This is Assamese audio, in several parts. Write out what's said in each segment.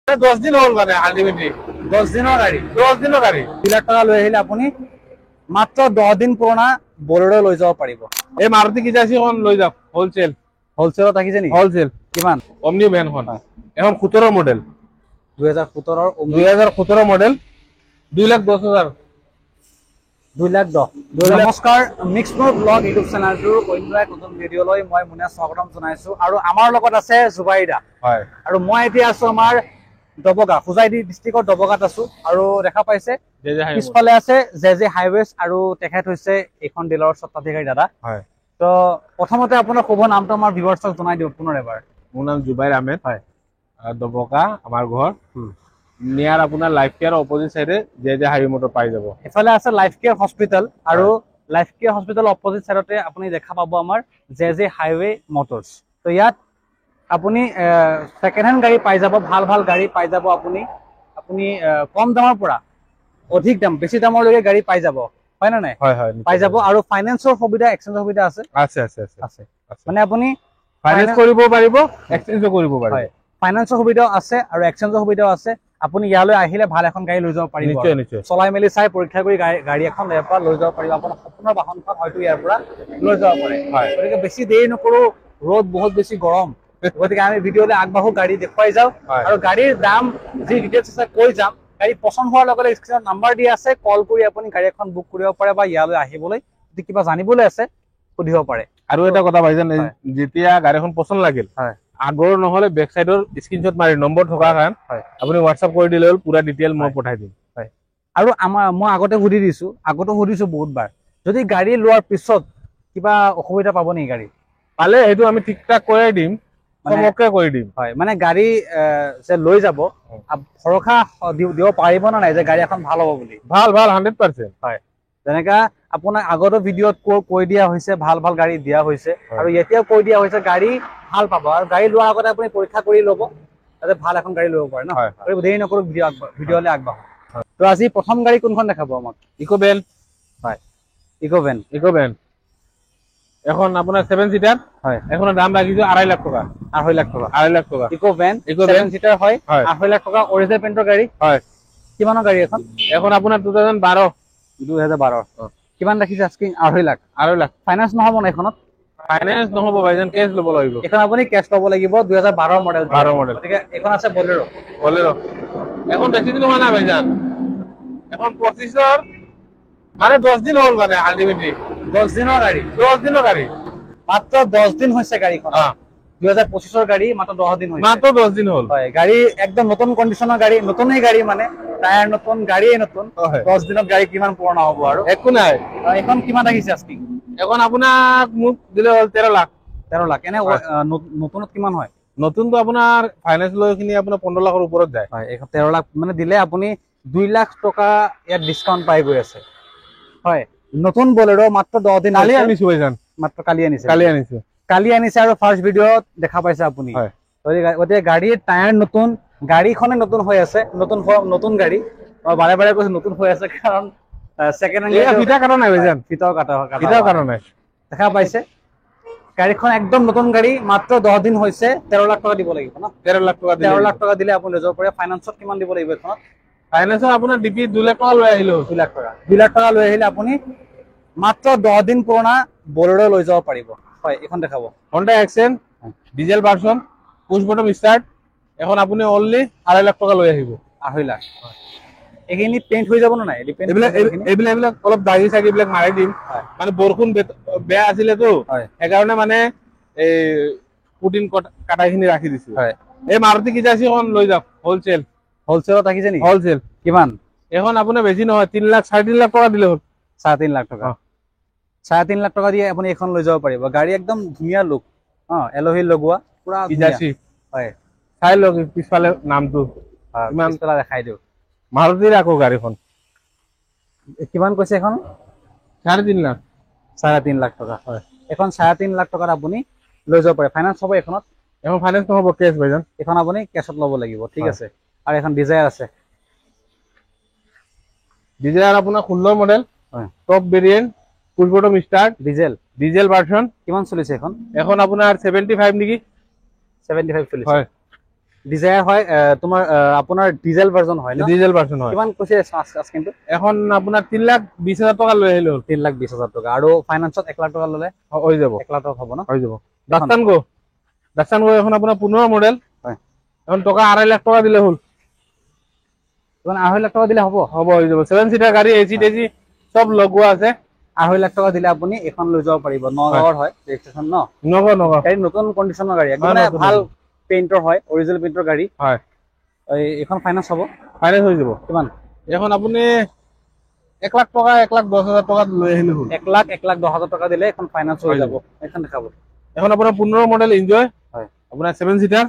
10 দিন হল মানে আলটিমেটলি 10 দিনৰ গাড়ী 10 দিনৰ গাড়ী 2 লাখ টকা লৈ আহিলে আপুনি মাত্ৰ 10 দিন পুৰণা বলেৰো লৈ যাব পাৰিব। এই মাৰুতি কিজাসি খন লৈ যাওক হোলসেল হোলসেলত ৰাখিছে নেকি? হোলসেল কিমান? অমনি ভ্যান খন এখন 17 মডেল 2017 ৰ 2017 মডেল 2,10,000 2,10,000। নমস্কাৰ, মিক্স মোড ব্লগ ইউটিউব চেনেলটোৰ অন্য এক নতুন ভিডিঅ'লৈ মই মুনিয়া স্বাগতম জনাইছো আৰু আমাৰ লগত আছে জুবাইদা। হয় আৰু মই এতিয়া আছো আমাৰ দবগা খুজাইদি ডিস্ট্ৰিক্টৰ দবগাত আছো আৰু দেখা পাইছে পিছফালে আছে জে হাইৱেজ আৰু তেখেত হৈছে এখন ডিলাৰৰ স্বত্বাধিকাৰী দাদা। হয়, তো প্ৰথমতে আপোনাৰ শুভ নামটো আমাৰ ভিউৱাৰ্ছক জনাই দিওঁ পুনৰ এবাৰ। মোৰ নাম জুবাইৰ আহমেদ। হয়, দবকা আমাৰ ঘৰ নিয়াৰ আপোনাৰ লাইফ কেয়াৰ অপোজিট সাইডে জে হাইৱে মোটৰ পাই যাব। এফালে আছে লাইফ কেয়াৰ হস্পিটেল আৰু লাইফ কেয়াৰ হস্পিটেল অপোজিট সাইডতে আপুনি দেখা পাব আমাৰ জে হাইৱে মটৰ্ছ। তো ইয়াত আপুনি সেকেন্ড হেণ্ড গাড়ী পাই যাব, ভাল ভাল গাড়ী পাই যাব। আপুনি কম দামৰ পৰা অধিক দাম, বেছি দামলৈকে গাড়ী পাই যাব, হয় না নাই? হয় হয় পাই যাব। আৰু ফাইনেন্সৰ সুবিধা, এক্সচেঞ্জৰ সুবিধা আছে আছে আছে আছে আছে মানে আপুনি ফাইনেন্স কৰিব পাৰিব, এক্সচেঞ্জও কৰিব পাৰিব। হয়, ফাইনেন্সৰ সুবিধাও আছে আৰু এক্সচেঞ্জৰ সুবিধাও আছে। আপুনি ইয়ালৈ আহিলে ভাল এখন গাড়ী লৈ যাব পাৰিব। নিশ্চয় নিশ্চয় চলাই মেলি চাই পৰীক্ষা কৰি গাড়ী এখন ইয়াৰ পৰা লৈ যাব পাৰিব। আপোনাৰ সপোনৰ বাহনখন হয়তো ইয়াৰ পৰা লৈ যাব পাৰে। হয়, গতিকে বেছি দেৰি নকৰো, ৰ'দ বহুত বেছি গৰম, গতিকে আমি ভিডিঅ'লৈ আগবাঢ়ো, গাড়ী দেখুৱাই যাওঁ আৰু গাড়ীৰ দাম যি ডিটেইলছ আছে কৈ যাম। গাড়ী পছন্দ হোৱাৰ লগে লগে স্ক্ৰীনত নাম্বাৰ দিয়া আছে, কল কৰি আপুনি গাড়ী এখন বুক কৰিব পাৰে বা ইয়ালৈ আহিবলৈ যদি কিবা জানিবলৈ আছে সুধিব পাৰে। আৰু এটা কথা ভাইজান, যেতিয়া গাড়ীখন পছন্দ লাগিল আগৰ নহলে বেক সাইডৰ স্ক্ৰিনশ্বট মাৰি নম্বৰ থকা কাৰণ আপুনি হোৱাটছআপ কৰি দিলে হ'ল, পুৰা ডিটেইল মই পঠাই দিম। হয়, আৰু মই আগতে সুধিছো বহুতবাৰ, যদি গাড়ী লোৱাৰ পিছত কিবা অসুবিধা পাব নেকি? গাড়ী পালে সেইটো আমি ঠিক ঠাক কৰাই দিম, চমককে কৰি দিম। হয়, মানে গাড়ী যে লৈ যাব ভৰসা দিব পাৰিব না নাই যে গাড়ী এখন ভাল হ'ব বুলি? ভাল ভাল 100%। হয়, যেনেকা আপোনাক আগতো ভিডিঅ'ত কৈ দিয়া হৈছে, ভাল ভাল গাড়ী দিয়া হৈছে আৰু এতিয়াও কৈ দিয়া হৈছে গাড়ী ভাল পাব। আৰু গাড়ী লোৱাৰ আগতে আপুনি পৰীক্ষা কৰি ল'ব যাতে ভাল এখন গাড়ী ল'ব পাৰে ন। দেৰি নকৰো, ভিডিঅ'লৈ আগবাঢ়ো। তো আজি প্ৰথম গাড়ী কোনখন দেখাব আমাক? ইকোভেন। হয়, ইকোভেন এখন আপোনাৰ 7 সিটাৰ। হয়, এখনৰ দাম ৰাখিছো 2.5 লাখ টকা। 2.5 লাখ টকা 2.5 লাখ টকা ইকোভেন 7 সিটাৰ হয়, 2.5 লাখ টকা অৰিজিনেল পেইণ্টৰ গাড়ী। হয়, কিমানৰ গাড়ী এখন? এখন আপোনাৰ 2012। কিমান ৰাখিছে আস্কিং? 2.5 লাখ। 2.5 লাখ। ফাইনেন্স নহব না এখনত? ফাইনেন্স নহব ভাইজান, কেছ ল'ব লাগিব। এখন আপুনি কেছ ল'ব লাগিব। 2012 মডেল। 12 মডেল। গতিকে এখন আছে বলেৰো। এখন বেছি দিন হোৱা নাই ভাইজান, এখন 25ৰ মানে 10 দিন হ'ল মানে আলটিমেটলি 10 দিনৰ গাড়ী। 10 দিনৰ গাড়ী, মাত্ৰ 10 দিন হৈছে গাড়ীখন। 2025ৰ গাড়ী, মাত্ৰ 10 দিন হৈছে। মাত্ৰ 10 দিন হ'ল। হয়, গাড়ী একদম নতুন কণ্ডিচনৰ গাড়ী, নতুনেই গাড়ী মানে টায়াৰ নতুন, গাড়ীয়ে নতুন। 10 দিনত গাড়ী কিমান পুৰণা হ'ব আৰু? একো নাই। এখন কিমান ৰাখিছে আস্কিং? এখন আপোনাক মোক দিলে হ'ল 13 লাখ। 13 লাখ। এনে নতুনত কিমান হয়? নতুনটো আপোনাৰ ফাইনেন্স লৈ কিনি আপোনাৰ 15 লাখৰ ওপৰত যায়। হয়, এখন 13 লাখ মানে দিলে আপুনি 2 লাখ টকা ইয়াত ডিছকাউণ্ট পাই গৈ আছে। হয়, নতুন বলেৰো, মাত্ৰ 10 দিন কালি আনিছো ভাইজান, মাত্ৰ কালি আনিছে আৰু ফাৰ্ষ্ট ভিডিঅ'ত দেখা পাইছে আপুনি। গতিকে গাড়ীৰ টায়াৰ নতুন, গাড়ীখনে নতুন হৈ আছে, নতুন গাড়ী। মই বাৰে বাৰে কৈছো নতুন হৈ আছে কাৰণ ছেকেণ্ড হেণ্ড ফিটা কাটা নাই ভাইজান, ফিটাও কাটা নাই। দেখা পাইছে গাড়ীখন একদম নতুন গাড়ী, মাত্ৰ 10 দিন হৈছে। 13 লাখ টকা দিব লাগিব ন? 13 লাখ টকা। 13 লাখ টকা দিলে আপুনি লৈ যাব পাৰে। ফাইনেন্সত কিমান দিব লাগিব এখনত? ফাইনেন্সত আপোনাৰ ডিপি 2 লাখ টকা লৈ আহিলো। 2 লাখ টকা। 2 লাখ টকা লৈ আহিলে আপুনি মাত্ৰ 10 দিন পুৰণা বলেৰো লৈ যাব পাৰিব। হয়, এখন দেখাব। Honda Xcent diesel version, push button start. এখন আপুনি অনলি 2.5 লাখ টকা লৈ আহিব। 2.5 লাখ। এইখিনি পেইণ্ট হৈ যাব না নাই? এইবিলাক অলপ দাগি চাগি বিলাক মাৰি দিম, মানে বৰষুণ বেয়া আছিলেতো, সেইকাৰণে মানে এই পুটিন কাটাখিনি ৰাখি দিছো। এই মাৰুতি কিজাসি খন লৈ যাওক হোলসেলত ৰাখিছে নেকি? হোলসেল। কিমান? এখন আপোনাৰ বেছি নহয়, 3 লাখ 3.5 লাখ টকা দিলে হ'ল। 3.5 লাখ টকা। 3.5 লাখ টকা দিয়ে আপুনি এখন লৈ যাব পাৰিব। গাড়ী একদম ধুনীয়া লুক, এলহি লগোৱা, পুৰা কিজাসি। হয়, চাই লওক পিছফালে নামটো ইমান দেখাই দিওঁ। মাৰুতিৰ আকৌ গাড়ীখন কিমান কৈছে এখন? 3.5 লাখ। 3.5 লাখ টকা। হয়, এখন 3.5 লাখ টকাত আপুনি লৈ যাব পাৰে। ফাইনেন্স হ'ব এখনত? এখন ফাইনেন্স নহব, কেছ ভাইজান। এখন আপুনি কেছত ল'ব লাগিব। ঠিক আছে। আৰু এখন ডিজায়াৰ আছে। ডিজায়াৰ আপোনাৰ 16 model, top variant, push button start, diesel version. কিমান চলিছে এখন? এখন আপোনাৰ 75 নেকি? 75 চলিছে। হয়, ডিজায়াৰ হয় তোমাৰ আপোনাৰ ডিজেল ভাৰ্জন হয় ন ডিজেল ভাৰ্জন হয় কিমান কৈছে কিন্তু এখন আপোনাৰ 3,20,000 টকা লৈ আহিলে হ'ল 3,20,000 টকা আৰু ফাইনান্সত 1 লাখ টকা ললে হৈ যাব 1 লাখ টকা হ'ব ন হৈ যাব দাস্তান গো এখন আপোনাৰ 15 মডেল হয় এখন টকা 2.5 লাখ টকা দিলে হ'ল মানে 2.5 লাখ টকা দিলে হ'ব হৈ যাব 7 সিটাৰ গাড়ী এচি টেচি সব লগোৱা আছে 2.5 লাখ টকা দিলে আপুনি এখন লৈ যাব পাৰিব নগাঁৱৰ হয় ৰেজিষ্ট্ৰেচন ন নগাঁও গাড়ী নতুন কণ্ডিচনৰ গাড়ী একদম ভাল পেইন্টৰ হয় অৰিজিনেল পেইন্টৰ গাড়ী হয় এখন ফাইনান্স হ'ব ফাইনেন্স হৈ যাব কিমান এখন আপুনি 1 লাখ টকা 1,10,000 টকা লৈ আহিলে হ'ল 1,10,000 টকা দিলে এখন ফাইনান্স হৈ যাব এখন দেখাব এখন আপোনাৰ 15 মডেল এনজয় হয় আপোনাৰ 7 সিটাৰ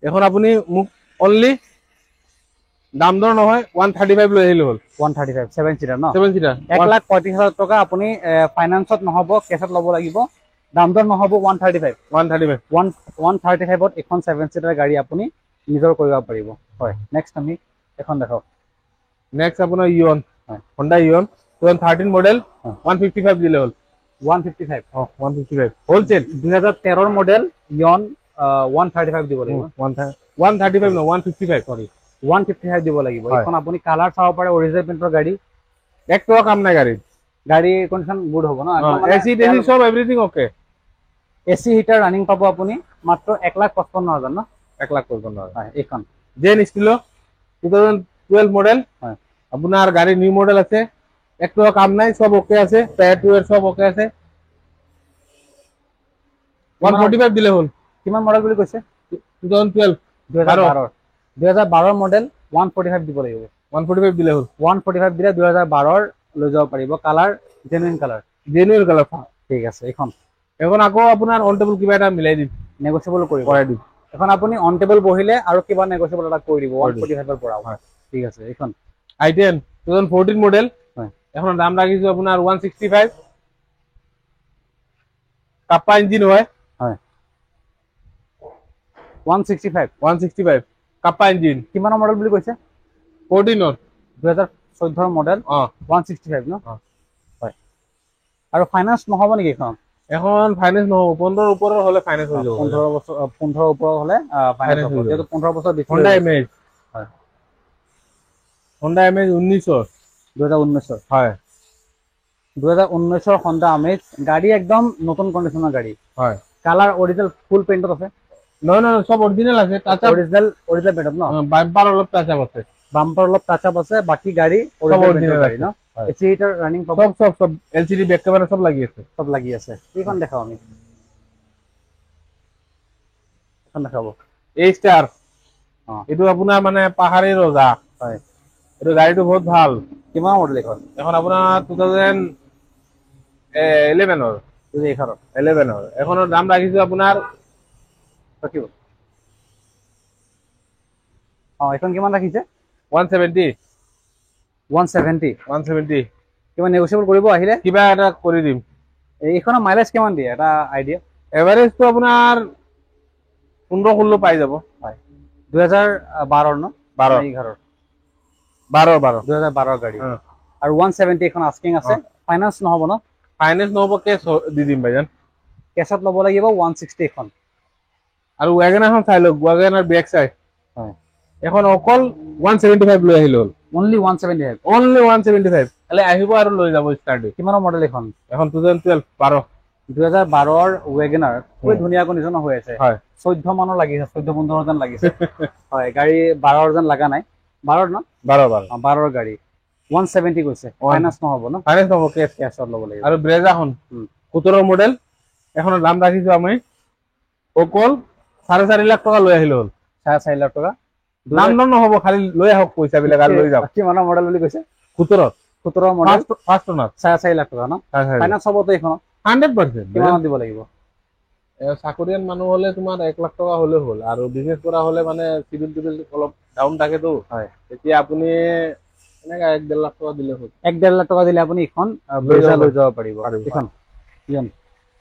এখন আপুনি মোক অনলি দাম দৰ নহয় 135 লৈ আহিলে হ'ল 135 7 সিটাৰ ন 7 সিটাৰ 1,35,000 টকা আপুনি ফাইনান্সত নহব কেছত ল'ব লাগিব দাম দৰ নহব 135 135ত এখন 7 সিটাৰ গাড়ী আপুনি নিজৰ কৰিব পাৰিব হয় নেক্সট আমি এখন দেখাও নেক্সট আপোনাৰ ইয়ন Honda ইয়ন 2013 মডেল 155 দিলে হ'ল 155 155 হোলসেল 2013 মডেল ইয়ন 135 দিব লাগিব 135 ন 155 সরি 155 দিব লাগিব এখন আপুনি কালাৰ চাব পাৰে অৰিজিনেল পেইন্টৰ গাড়ী এক টকা কাম নাই গাড়ী কন্ডিশন গুড হ'ব ন এসি টেসি সব everything okay AC heater running পাব আপুনি মাত্ৰ 1,55,000 ন 1,55,000 হয় এইখন জেন স্টিলো 2012 মডেল হয় আপনার গাড়ি নিউ মডেল আছে এক টকা কাম নাই সব ওকে আছে টায়ার টুয়ার সব ওকে আছে 145 দিলে হল কিমান মডেল বুলি কৈছে 2012 2012 মডেল 145 দিব লাগিব 145 দিলে হল 145 দিলে 2012 লৈ যাব পাৰিব কালাৰ জেনুইন কালাৰ ঠিক আছে এখন এখন আকৌ আপোনাৰ অন টেবল কিবা এটা মিলাই দিম নেগোচিয়েবল কৰিব কৰাই দিম এখন আপুনি অন টেবল বহিলে আৰু কিবা নেগোচিয়েবল এটা কৰি দিব 145 ৰ পৰা হয় ঠিক আছে এখন i10 2014 মডেল হয় এখন দাম ৰাখিছো আপোনাৰ 165 কাপ্পা ইঞ্জিন হয় 165 কাপ্পা ইঞ্জিন কিমান মডেল বুলি কৈছে 14 ৰ 2014 মডেল 165 ন হয় আৰু ফাইনান্স নহব নেকি এখন ফাইনান্স নহব 15 ওপৰৰ হলে ফাইনান্স হৈ যাব 15 ওপৰৰ হলে ফাইনান্স হ'ব যেটো 15 বছৰ বিক্ৰী Honda Image হয় Honda Image 2019 হয় 2019 Honda Image গাড়ী একদম নতুন কন্ডিশনৰ গাড়ী হয় কালাৰ অৰিজিনেল ফুল পেইন্টত আছে নহয় সব অৰিজিনেল আছে টাচ আপ অৰিজিনেল পেইন্টত ন বাম্পাৰ অলপ টাচ আপ আছে বাকি গাড়ী অৰিজিনেল গাড়ী ন এসি হিটাৰ ৰানিং পাব সব এলসিডি ব্যাক ক্যামেৰা সব লাগি আছে এইখন দেখাও আমি এখন দেখাব এই ষ্টাৰ এটো আপোনাৰ মানে পাহাৰী ৰজা হয় এটো গাড়ীটো বহুত ভাল কিমান মডেল এখন আপোনাৰ 2011 ৰ 11 ৰ এখনৰ দাম ৰাখিছো আপোনাৰ ৰাখিব এখন কিমান ৰাখিছে 170 কিমান নেগোচিয়েবল কৰিব আহিলে কিবা এটা কৰি দিম এইখনৰ মাইলেজ কিমান দিয়ে এটা আইডিয়া এভাৰেজটো আপোনাৰ 15-16 পাই যাব হয় 2012 ন 11 2012 গাড়ী আৰু 170 এখন আস্কিং আছে ফাইনান্স নহব ন ফাইনান্স নহব কেছ দি দিম ভাইজান কেছত ল'ব লাগিব 160 এখন আৰু ওয়াগনাৰখন চাই লওক ওয়াগনাৰ ব্যাক সাইড হয় এখন অকল 175 লৈ আহিল only 175 এলে আহিব আৰু লৈ যাব ষ্টাৰ্ট কিমান মডেল এখন 2012 2012 ৰ ওয়াগনাৰ খুব ধুনীয়া কন্ডিশন হৈ আছে হয় 14 মানৰ লাগিছে 14-15 জন লাগিছে হয় গাড়ী 12 জন লাগা নাই 12 ন 12 ৰ গাড়ী 170 কৈছে ফাইনান্স নহব ন ফাইনান্স নহব কেছত ল'ব লাগিব আৰু ব্ৰেজাখন 17 মডেল এখনৰ দাম ৰাখিছো আমি অকল 4.5 লাখ টকা লৈ আহিল 4.5 লাখ টকা দাম নহব খালি লৈ আহক পইচা বিলাক আৰু লৈ যাওক কিমানৰ মডেল বুলি কৈছে 17 মডেল ফাৰ্ষ্ট ওনাৰ 4.5 লাখ টকা ন ফাইনান্স হ'ব তো এখন 100% কিমান দিব লাগিব চাকৰিয়ান মানুহ হলে তোমাৰ 1 লাখ টকা হলে হ'ল আৰু বিজনেস কৰা হলে মানে সিভিল অলপ ডাউন থাকে তো হয় এতিয়া আপুনি এনেকা 1.5 লাখ টকা দিলে হ'ল 1.5 লাখ টকা দিলে আপুনি এখন ব্ৰেজা লৈ যাব পাৰিব এখন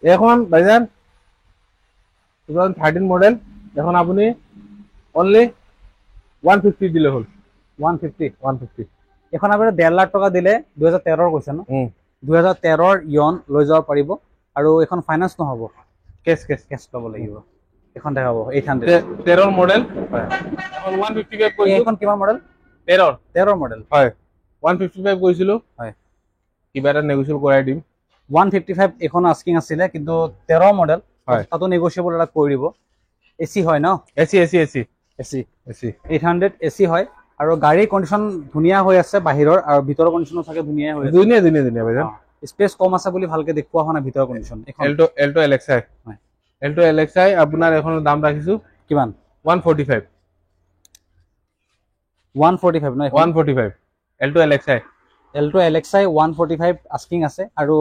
এখন ভাইজান 2013 মডেল এখন আপুনি অনলি 150 দিলে হ'ল 150 এখন আপুনি 1.5 লাখ টকা দিলে 2013 ৰ কৈছে ন 2013 ৰ ইয়ন লৈ যাব পাৰিব আৰু এখন ফাইনান্স নহব কেছ ল'ব লাগিব এখন দেখাব 800 13 মডেল হয় এখন 155 কৈছো এখন কিমান মডেল 13 মডেল হয় 155 কৈছিলো হয় কিবা এটা নেগোশিয়েবল কৰাই দিম 155 এখন আস্কিং আছিলে কিন্তু 13 মডেল হয় তাতো নেগোশিয়েবল এটা কৰি দিব এসি হয় ন AC AC AC AC AC 800 AC হয় আৰু গাড়ীৰ কন্ডিশন ধুনিয়া হৈ আছে বাহিৰৰ আৰু ভিতৰৰ কন্ডিশনো থাকে ধুনিয়া হৈ আছে ধুনীয়া ভাইজান স্পেস কম আছে বুলি ভালকে দেখুৱা হোৱা নাই ভিতৰৰ কন্ডিশন এখন এল্টো এলএক্সআই হয় এল্টো এলএক্সআই আপোনাৰ এখন দাম ৰাখিছো কিমান 145 145 ন 145 Alto LXi Alto LXi 145 asking আছে আৰু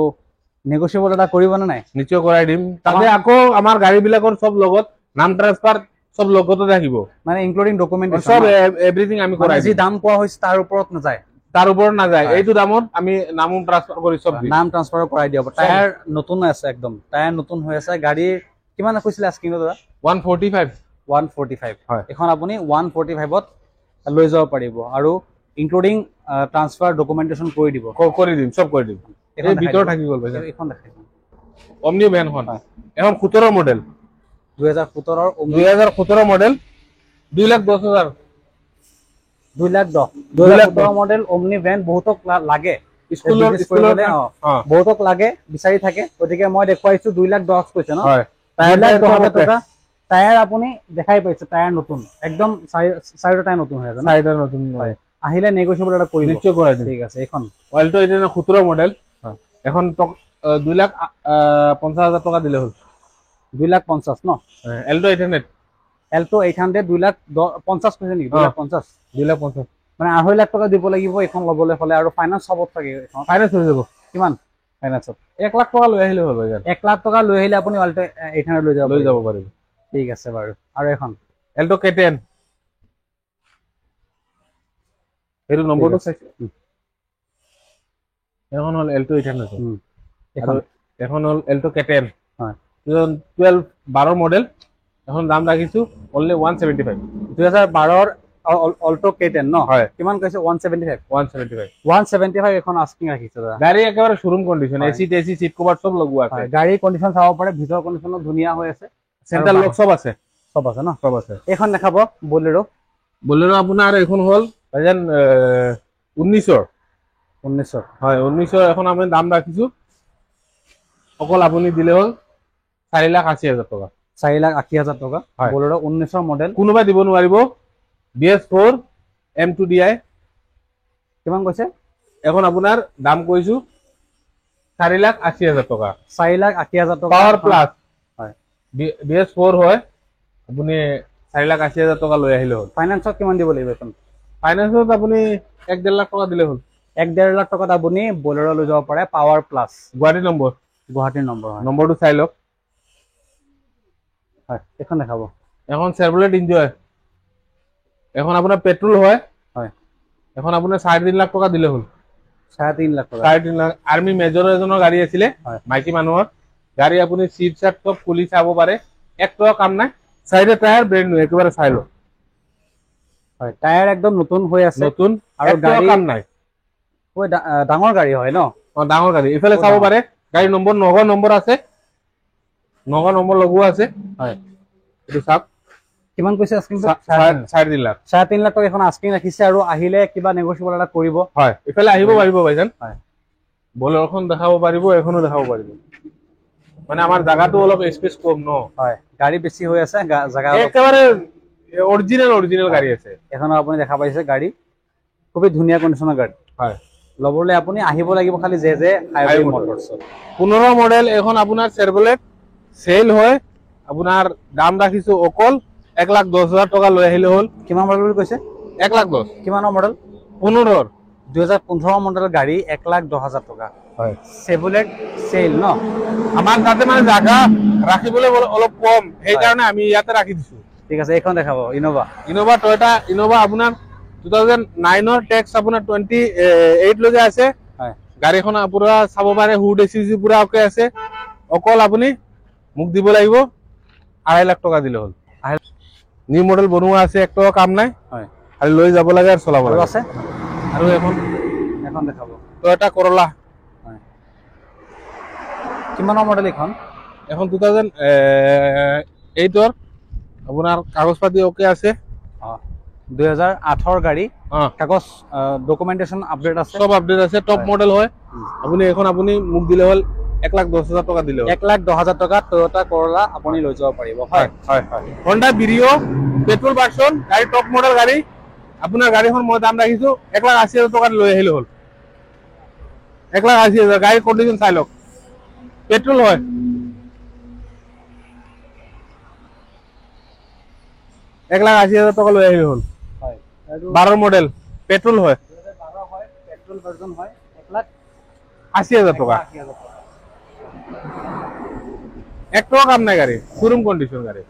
নেগোশিয়েবল এটা কৰিব না নাই নিশ্চয় কৰাই দিম তাতে আকৌ আমাৰ গাড়ী বিলাকৰ সব লগত নাম ট্ৰান্সফাৰ সব লগতে ৰাখিব মানে ইনক্লুডিং ডকুমেন্টেশন সব এভৰিথিং আমি কৰাই যি দাম কোৱা হৈছে তাৰ ওপৰত নাযায় তাৰ ওপৰত নাযায় এইটো দামত আমি নাম ট্ৰান্সফাৰ কৰি সব দিম নাম ট্ৰান্সফাৰ কৰাই দিব টায়াৰ নতুন আছে একদম টায়াৰ নতুন হৈ আছে গাড়ী কিমান কৈছিল আস্কিং দাদা 145 145 হয় এখন আপুনি 145ত লৈ যাব পাৰিব আৰু ইনক্লুডিং ট্ৰান্সফাৰ ডকুমেন্টেশন কৰি দিব কৰি দিম সব কৰি দিম এই ভিতৰ থাকি গল ভাই এখন দেখাই অমনি ভ্যানখন এখন 17 মডেল 2017 মডেল 2,10,000 2,10,000 মডেল ওমনি ভ্যান বহুতক লাগে স্কুলৰ বহুতক লাগে বিচাৰি থাকে গতিকে মই দেখুৱাইছো 2,10,000 কৈছে ন হয় 2,10,000 টকা টায়াৰ আপুনি দেখাই পাইছে টায়াৰ নতুন একদম চাইডৰ টায়াৰ নতুন হৈ আছে চাইডৰ নতুন হয় আহিলে নেগোশিয়েবল এটা কৰিব নিশ্চয় কৰাই দিম ঠিক আছে এখন অল্টো 17 মডেল এখন 2,50,000 টকা দিলে হল 2,50,000 ন এল্টো 800 2,50,000 কৈছে নেকি 2,50,000 মানে 2.5 লাখ টকা দিব লাগিব এখন লবলৈ হলে আৰু ফাইনান্স সবত থাকে এখন ফাইনান্স হৈ যাব কিমান ফাইনান্সত 1 লাখ টকা লৈ আহিলে হ'ল ভাই 1 লাখ টকা লৈ আহিলে আপুনি অল্টো 800 লৈ যাব পাৰিব ঠিক আছে বাৰু আৰু এখন এল্টো K10 এর নম্বরটো চাইছে এখন হল এল্টো 800 এখন হল এল্টো K10 হয় 12 মডেল এখন দাম রাখিছো অনলি 175 2012 ৰ অল্টো K10 ন হয় কিমান কৈছে 175 175 এখন আস্কিং ৰাখিছে দাদা গাড়ী একেবাৰে শোৰুম কন্ডিশন এসি টেসি সিট কভাৰ সব লগোৱা আছে গাড়ীৰ কন্ডিশন চাব পাৰে ভিতৰ কন্ডিশন ধুনিয়া হৈ আছে সেন্টাৰ লক সব আছে ন সব আছে এখন দেখাব বলেৰো আপোনাৰ এখন হল ভাইজান 19 হয় 19 এখন আমি দাম রাখিছো অকল আপুনি দিলে হল 4,80,000 টকা 4,80,000 টকা বলেৰো 19 মডেল কোনোবা দিব নোৱাৰিব BS4 M2DI কিমান কৈছে এখন আপোনাৰ দাম কৈছো 4,80,000 টকা 4,80,000 টকা পাৱাৰ প্লাস হয় BS4 হয় আপুনি 4,80,000 টকা লৈ আহিলে হল ফাইনান্সত কিমান দিব লাগিব এখন ফাইনান্সত আপুনি 1.5 লাখ টকা দিলে হল 1.5 লাখ টকাত আপুনি বলেৰো লৈ যাব পাৰে পাৱাৰ প্লাস গুৱাহাটী নম্বৰ গুৱাহাটীৰ নম্বৰ হয় নম্বৰটো চাই লওক হয় এখন দেখাব এখন চেভৰলেট এনজয় এখন আপোনাৰ পেট্ৰল হয় হয় এখন আপোনাৰ 3.5 লাখ টকা দিলে হল 3.5 লাখ টকা 3.5 লাখ আৰ্মি মেজৰ এজনৰ গাড়ী আছিলে মাইকী মানুহৰ গাড়ী আপুনি সিট চাট সব খুলি চাব পাৰে এক টকা কাম নাই সাইডে টায়াৰ ব্ৰ্যান্ড নিউ একেবাৰে চাইলো হয় টায়াৰ একদম নতুন হৈ আছে নতুন আৰু গাড়ী কাম নাই ওই ডাঙৰ গাড়ী হয় ন ডাঙৰ গাড়ী ইফালে চাব পাৰে গাড়ী নম্বৰ নগৰ নম্বৰ আছে নগৰ নম্বৰ লগোৱা আছে হয় এটো সাপ কিমান কৈছে আস্কিং 3.5 লাখ 3.5 লাখ টকা এখন আস্কিং ৰাখিছে আৰু আহিলে কিবা নেগোশিয়েবল এটা কৰিব হয় ইফালে আহিব পাৰিব ভাইজান হয় বলেৰোখন দেখাব পাৰিব এখনো দেখাব পাৰিব মানে আমাৰ জায়গাটো অলপ স্পেস কম ন হয় গাড়ী বেছি হৈ আছে জায়গা একেবাৰে অৰিজিনাল গাড়ী আছে এখন আপুনি দেখা পাইছে গাড়ী খুবই ধুনীয়া কন্ডিশনৰ গাড়ী হয় লবলে আপুনি আহিব লাগিব খালি যে হাইৱে মটৰছ 15 মডেল এখন আপোনাৰ চেভৰলেট সেল হয় আপোনাৰ দাম ৰাখিছো অকল 1,10,000 টকা লৈ আহিলে হল কিমান মডেল বুলি কৈছে 1,10,000 কিমানৰ মডেল 15 2015 মডেল গাড়ী 1,10,000 টকা হয় চেভৰলেট সেল ন আমাৰ তাতে মানে জায়গা ৰাখিবলৈ অলপ কম এই কাৰণে আমি ইয়াতে ৰাখি দিছো ঠিক আছে এখন দেখাব ইনোভা টয়োটা ইনোভা আপোনাৰ 2009 ৰ ট্যাক্স আপোনাৰ 28 লৈকে আছে হয় গাড়ীখন পুৰা চাব পাৰে হুড এসিজি পুৰা ওকে আছে অকল আপুনি মুখ দিব লাগিব 2.5 লাখ টকা দিলে হল নিউ মডেল বনোৱা আছে এক টকা কাম নাই হয় আৰু লৈ যাব লাগে আৰু চলাব লাগে আছে আৰু এখন দেখাব টয়োটা কৰোলা হয় কিমানৰ মডেল এখন 2008 ৰ আপোনাৰ কাগজ পাতি ওকে আছে 2008 গাড়ী অ' কাগজ ডকুমেন্টেশন আপডেট আছে সব আপডেট আছে টপ মডেল হয় আপুনি এখন আপুনি মোক দিলে হ'ল 1,10,000 টকা দিলে হ'ল 1,10,000 টকা টয়োটা করোলা আপুনি লৈ যাব পাৰিব হয় হয় হয় Honda Brio পেট্ৰল ভাৰ্সন গাড়ী টপ মডেল গাড়ী আপোনাৰ গাড়ীখন মই দাম ৰাখিছো 1,80,000 টকা লৈ আহিলে হ'ল 1,80,000 গাড়ী কন্ডিশন চাই লওক পেট্ৰল হয় 1,80,000 টকা লৈ আহিলে হ'ল হয় 12 মডেল পেট্ৰল হয় 2012 হয় পেট্ৰল ভাৰ্জন হয় 1,80,000 টকা এক টকা কাম নাই গাড়ী শোরুম কন্ডিশন গাড়ী